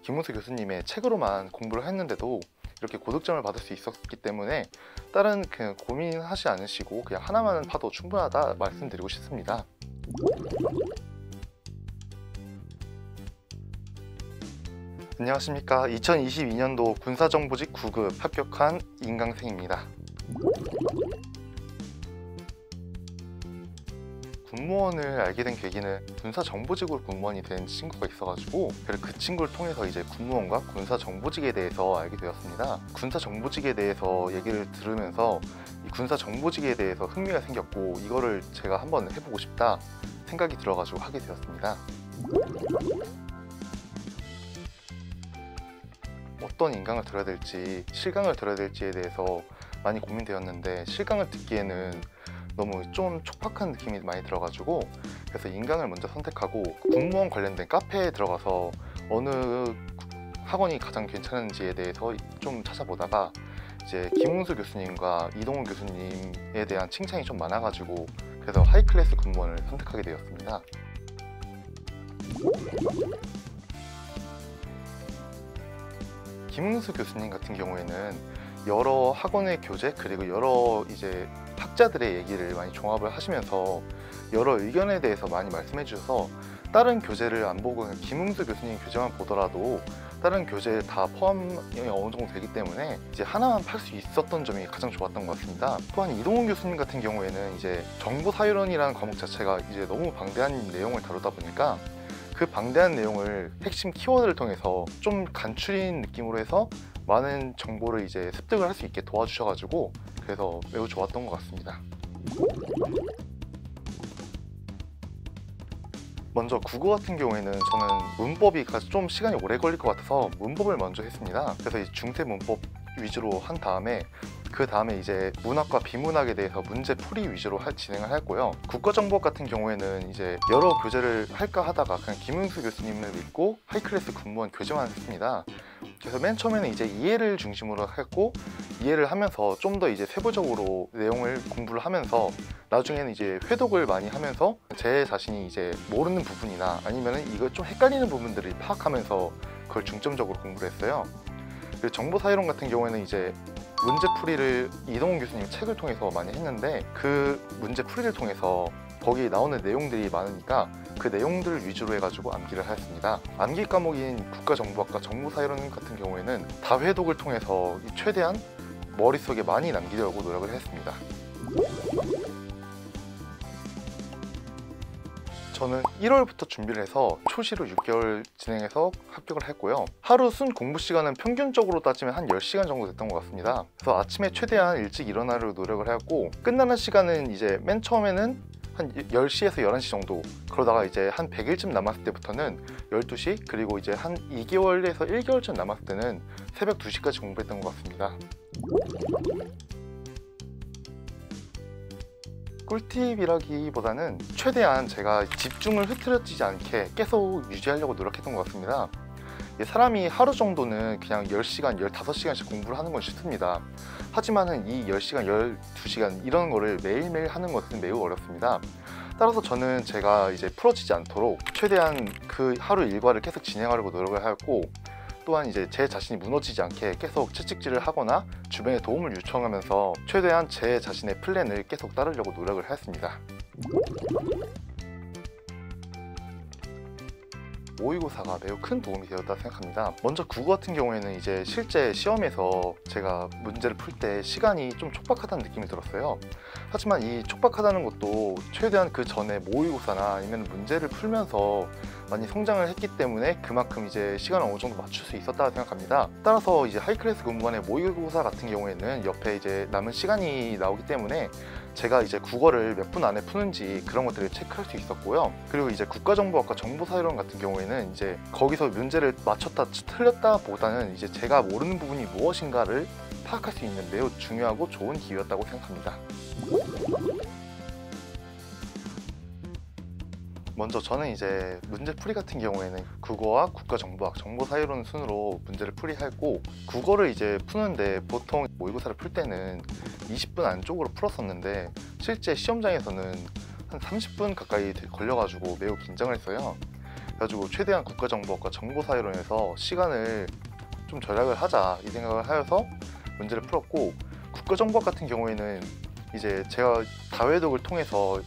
김문수 교수님의 책으로만 공부를 했는데도 이렇게 고득점을 받을 수 있었기 때문에 다른 그냥 고민하지 않으시고 그냥 하나만 봐도 충분하다 말씀드리고 싶습니다. 안녕하십니까. 2022년도 군사정보직 9급 합격한 임강생입니다. 군무원을 알게 된 계기는 군사정보직으로 군무원이 된 친구가 있어가지고 그 친구를 통해서 이제 군무원과 군사정보직에 대해서 알게 되었습니다. 군사정보직에 대해서 얘기를 들으면서 이 군사정보직에 대해서 흥미가 생겼고 이거를 제가 한번 해보고 싶다 생각이 들어가지고 하게 되었습니다. 어떤 인강을 들어야 될지 실강을 들어야 될지에 대해서 많이 고민되었는데 실강을 듣기에는 너무 좀 촉박한 느낌이 많이 들어가지고 그래서 인강을 먼저 선택하고 군무원 관련된 카페에 들어가서 어느 학원이 가장 괜찮은지에 대해서 좀 찾아보다가 이제 김웅수 교수님과 이동훈 교수님에 대한 칭찬이 좀 많아가지고 그래서 하이클래스 군무원을 선택하게 되었습니다. 김웅수 교수님 같은 경우에는 여러 학원의 교재 그리고 여러 이제 학자들의 얘기를 많이 종합을 하시면서 여러 의견에 대해서 많이 말씀해 주셔서 다른 교재를 안 보고 그냥 김웅수 교수님 교재만 보더라도 다른 교재에 다 포함이 어느 정도 되기 때문에 이제 하나만 팔 수 있었던 점이 가장 좋았던 것 같습니다. 또한 이동훈 교수님 같은 경우에는 이제 정보사회론이라는 과목 자체가 이제 너무 방대한 내용을 다루다 보니까 그 방대한 내용을 핵심 키워드를 통해서 좀 간추린 느낌으로 해서 많은 정보를 이제 습득을 할 수 있게 도와주셔가지고 그래서 매우 좋았던 것 같습니다. 먼저 국어 같은 경우에는 저는 문법이 좀 시간이 오래 걸릴 것 같아서 문법을 먼저 했습니다. 그래서 이 중세 문법 위주로 한 다음에 그 다음에 이제 문학과 비문학에 대해서 문제 풀이 위주로 진행을 했고요. 국가정보 같은 경우에는 이제 여러 교재를 할까 하다가 그냥 김웅수 교수님을 믿고 하이클래스 군무원 교재만 했습니다. 그래서 맨 처음에는 이제 이해를 중심으로 했고 이해를 하면서 좀 더 이제 세부적으로 내용을 공부를 하면서 나중에는 이제 회독을 많이 하면서 제 자신이 이제 모르는 부분이나 아니면은 이거 좀 헷갈리는 부분들을 파악하면서 그걸 중점적으로 공부를 했어요. 그리고 정보사회론 같은 경우에는 이제 문제풀이를 이동훈 교수님 책을 통해서 많이 했는데 그 문제풀이를 통해서 거기에 나오는 내용들이 많으니까 그 내용들을 위주로 해가지고 암기를 하였습니다. 암기 과목인 국가정보학과 정보사회론 같은 경우에는 다회독을 통해서 최대한 머릿속에 많이 남기려고 노력을 했습니다. 저는 1월부터 준비를 해서 초시로 6개월 진행해서 합격을 했고요. 하루 순 공부 시간은 평균적으로 따지면 한 10시간 정도 됐던 것 같습니다. 그래서 아침에 최대한 일찍 일어나려고 노력을 했고 끝나는 시간은 이제 맨 처음에는 한 10시에서 11시 정도 그러다가 이제 한 100일쯤 남았을 때부터는 12시 그리고 이제 한 2개월에서 1개월쯤 남았을 때는 새벽 2시까지 공부했던 것 같습니다. 꿀팁이라기보다는 최대한 제가 집중을 흐트러지지 않게 계속 유지하려고 노력했던 것 같습니다. 사람이 하루 정도는 그냥 10시간, 15시간씩 공부를 하는 건 쉽습니다. 하지만 이 10시간, 12시간 이런 거를 매일매일 하는 것은 매우 어렵습니다. 따라서 저는 제가 이제 풀어지지 않도록 최대한 그 하루 일과를 계속 진행하려고 노력을 하였고 또한 이제 제 자신이 무너지지 않게 계속 채찍질을 하거나 주변에 도움을 요청하면서 최대한 제 자신의 플랜을 계속 따르려고 노력을 했습니다. 모의고사가 매우 큰 도움이 되었다 생각합니다. 먼저 국어 같은 경우에는 이제 실제 시험에서 제가 문제를 풀 때 시간이 좀 촉박하다는 느낌이 들었어요. 하지만 이 촉박하다는 것도 최대한 그 전에 모의고사나 아니면 문제를 풀면서 많이 성장을 했기 때문에 그만큼 이제 시간을 어느 정도 맞출 수 있었다고 생각합니다. 따라서 이제 하이클래스 공부원의 모의고사 같은 경우에는 옆에 이제 남은 시간이 나오기 때문에 제가 이제 국어를 몇 분 안에 푸는지 그런 것들을 체크할 수 있었고요. 그리고 이제 국가정보학과 정보사회론 같은 경우에는 이제 거기서 문제를 맞췄다 틀렸다 보다는 이제 제가 모르는 부분이 무엇인가를 파악할 수 있는 매우 중요하고 좋은 기회였다고 생각합니다. 먼저 저는 이제 문제풀이 같은 경우에는 국어와 국가정보학, 정보사회론 순으로 문제를 풀이했고 국어를 이제 푸는데 보통 모의고사를 풀 때는 20분 안쪽으로 풀었었는데 실제 시험장에서는 한 30분 가까이 걸려가지고 매우 긴장을 했어요. 그래가지고 최대한 국가정보학과 정보사회론에서 시간을 좀 절약을 하자 이 생각을 하여서 문제를 풀었고, 국가정보학 같은 경우에는 이제 제가 다회독을 통해서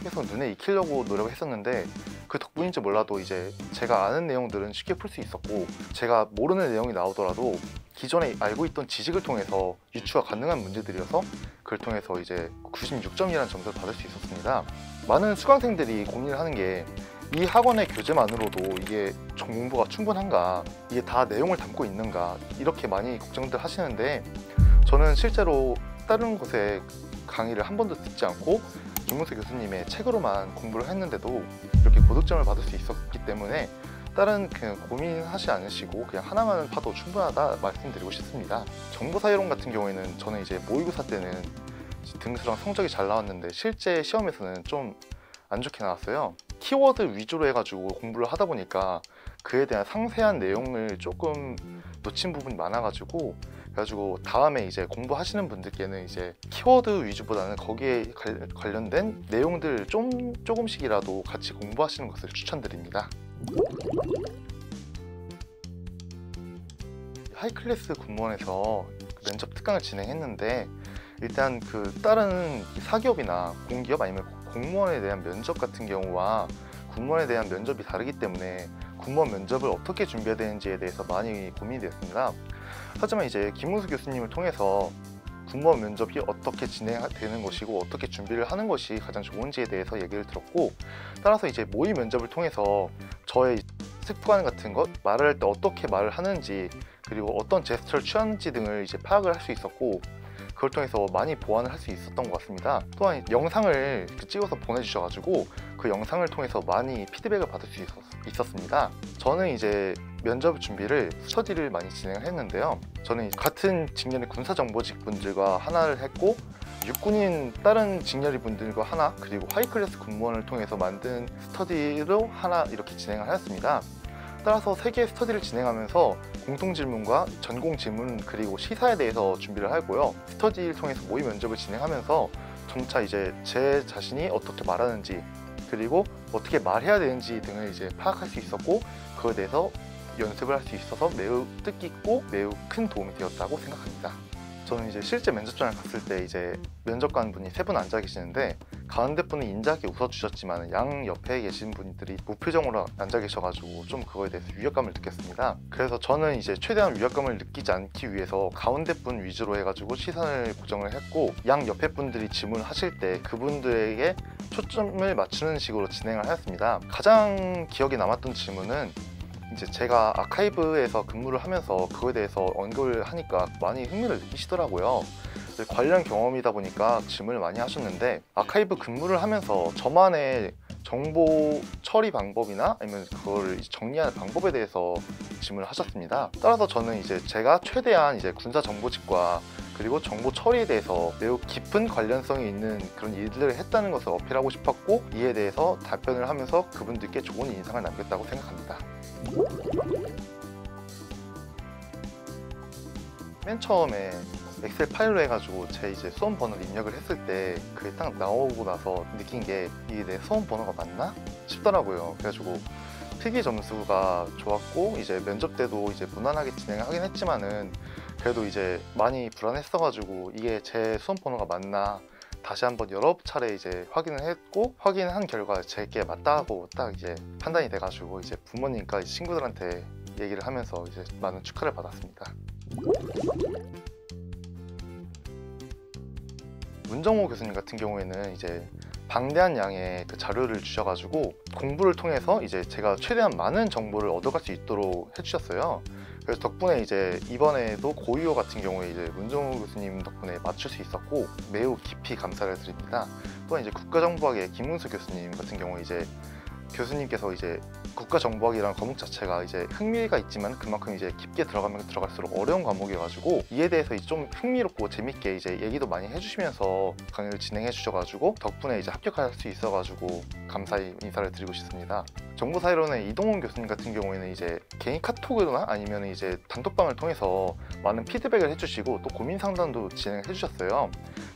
계속 눈에 익히려고 노력을 했었는데, 그 덕분인지 몰라도 이제 제가 아는 내용들은 쉽게 풀 수 있었고, 제가 모르는 내용이 나오더라도 기존에 알고 있던 지식을 통해서 유추가 가능한 문제들이어서 그걸 통해서 이제 96점이라는 점수를 받을 수 있었습니다. 많은 수강생들이 고민을 하는 게, 이 학원의 교재만으로도 이게 공부가 충분한가, 이게 다 내용을 담고 있는가, 이렇게 많이 걱정들 하시는데, 저는 실제로 다른 곳에 강의를 한 번도 듣지 않고 김문수 교수님의 책으로만 공부를 했는데도 이렇게 고득점을 받을 수 있었기 때문에 다른 그냥 고민하지 않으시고 그냥 하나만 봐도 충분하다 말씀드리고 싶습니다. 정보사회론 같은 경우에는 저는 이제 모의고사 때는 등수랑 성적이 잘 나왔는데 실제 시험에서는 좀 안 좋게 나왔어요. 키워드 위주로 해가지고 공부를 하다 보니까 그에 대한 상세한 내용을 조금 놓친 부분이 많아가지고, 그래가지고 다음에 이제 공부하시는 분들께는 이제 키워드 위주보다는 거기에 관련된 내용들 조금씩이라도 같이 공부하시는 것을 추천드립니다. 하이클래스 군무원에서 면접 특강을 진행했는데, 일단 그 다른 사기업이나 공기업 아니면 공무원에 대한 면접 같은 경우와 군무원에 대한 면접이 다르기 때문에 군무원 면접을 어떻게 준비해야 되는지에 대해서 많이 고민이 되었습니다. 하지만 이제 김문수 교수님을 통해서 군무원 면접이 어떻게 진행되는 것이고 어떻게 준비를 하는 것이 가장 좋은지에 대해서 얘기를 들었고, 따라서 이제 모의 면접을 통해서 저의 습관 같은 것, 말을 할 때 어떻게 말을 하는지, 그리고 어떤 제스처를 취하는지 등을 이제 파악을 할 수 있었고, 그걸 통해서 많이 보완을 할 수 있었던 것 같습니다. 또한 영상을 찍어서 보내주셔가지고 그 영상을 통해서 많이 피드백을 받을 수 있었습니다. 저는 이제 면접 준비를 스터디를 많이 진행을 했는데요. 저는 같은 직렬의 군사정보직 분들과 하나를 했고, 육군인 다른 직렬의 분들과 하나, 그리고 하이클래스 군무원을 통해서 만든 스터디로 하나 이렇게 진행을 하였습니다. 따라서 3개의 스터디를 진행하면서 공통질문과 전공질문 그리고 시사에 대해서 준비를 하고요. 스터디를 통해서 모의 면접을 진행하면서 점차 이제 제 자신이 어떻게 말하는지, 그리고 어떻게 말해야 되는지 등을 이제 파악할 수 있었고, 그거에 대해서 연습을 할 수 있어서 매우 뜻깊고 매우 큰 도움이 되었다고 생각합니다. 저는 이제 실제 면접장을 갔을 때 이제 면접관 분이 3분 앉아 계시는데, 가운데 분은 인자하게 웃어주셨지만 양 옆에 계신 분들이 무표정으로 앉아 계셔가지고 좀 그거에 대해서 위압감을 느꼈습니다. 그래서 저는 이제 최대한 위압감을 느끼지 않기 위해서 가운데 분 위주로 해가지고 시선을 고정을 했고, 양 옆에 분들이 질문을 하실 때 그분들에게 초점을 맞추는 식으로 진행을 하였습니다. 가장 기억에 남았던 질문은 이제 제가 아카이브에서 근무를 하면서 그거에 대해서 언급을 하니까 많이 흥미를 느끼시더라고요. 관련 경험이다 보니까 질문을 많이 하셨는데, 아카이브 근무를 하면서 저만의 정보 처리 방법이나 아니면 그걸 정리하는 방법에 대해서 질문을 하셨습니다. 따라서 저는 이제 제가 최대한 이제 군사 정보직과 그리고 정보 처리에 대해서 매우 깊은 관련성이 있는 그런 일들을 했다는 것을 어필하고 싶었고, 이에 대해서 답변을 하면서 그분들께 좋은 인상을 남겼다고 생각합니다. 맨 처음에 엑셀 파일로 해가지고 제 이제 수험 번호를 입력을 했을 때 그게 딱 나오고 나서 느낀 게, 이게 내 수험 번호가 맞나 싶더라고요. 그래가지고 필기 점수가 좋았고, 이제 면접 때도 이제 무난하게 진행을 하긴 했지만은 그래도 이제 많이 불안했어가지고 이게 제 수험 번호가 맞나 다시 한번 여러 차례 이제 확인을 했고, 확인한 결과 제게 맞다고 딱 이제 판단이 돼가지고 이제 부모님과 친구들한테 얘기를 하면서 이제 많은 축하를 받았습니다. 문정호 교수님 같은 경우에는 이제 방대한 양의 그 자료를 주셔가지고 공부를 통해서 이제 제가 최대한 많은 정보를 얻어갈 수 있도록 해주셨어요. 그래서 덕분에 이제 이번에도 고유어 같은 경우에 이제 문정호 교수님 덕분에 맞출 수 있었고 매우 깊이 감사를 드립니다. 또한 이제 국가정보학의 김문수 교수님 같은 경우 이제 교수님께서 이제 국가정보학이라는 과목 자체가 이제 흥미가 있지만 그만큼 이제 깊게 들어가면 들어갈수록 어려운 과목이어가지고 이에 대해서 이제 좀 흥미롭고 재밌게 이제 얘기도 많이 해주시면서 강의를 진행해 주셔가지고 덕분에 이제 합격할 수 있어가지고 감사의 인사를 드리고 싶습니다. 정보사회론의 이동훈 교수님 같은 경우에는 이제 개인 카톡이나 아니면 이제 단톡방을 통해서 많은 피드백을 해주시고 또 고민 상담도 진행해 주셨어요.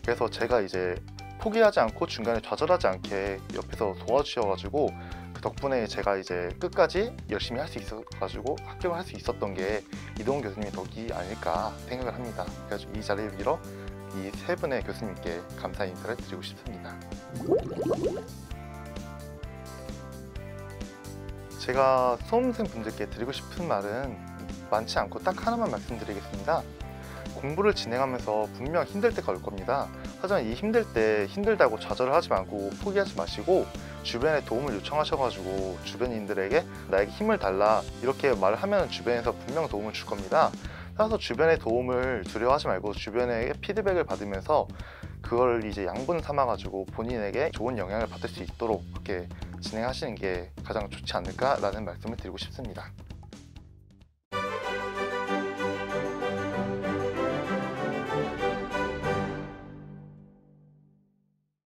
그래서 제가 이제 포기하지 않고 중간에 좌절하지 않게 옆에서 도와주셔가지고 그 덕분에 제가 이제 끝까지 열심히 할 수 있어가지고 합격을 할 수 있었던 게 이동훈 교수님의 덕이 아닐까 생각을 합니다. 그래서 이 자리를 빌어 이 세 분의 교수님께 감사 인사를 드리고 싶습니다. 제가 수험생 분들께 드리고 싶은 말은 많지 않고 딱 하나만 말씀드리겠습니다. 공부를 진행하면서 분명 힘들 때가 올 겁니다. 하지만 이 힘들 때 힘들다고 좌절을 하지 말고 포기하지 마시고 주변에 도움을 요청하셔가지고 주변인들에게 나에게 힘을 달라 이렇게 말을 하면 주변에서 분명 도움을 줄 겁니다. 따라서 주변의 도움을 두려워하지 말고 주변에게 피드백을 받으면서 그걸 이제 양분 삼아가지고 본인에게 좋은 영향을 받을 수 있도록 그렇게 진행하시는 게 가장 좋지 않을까라는 말씀을 드리고 싶습니다.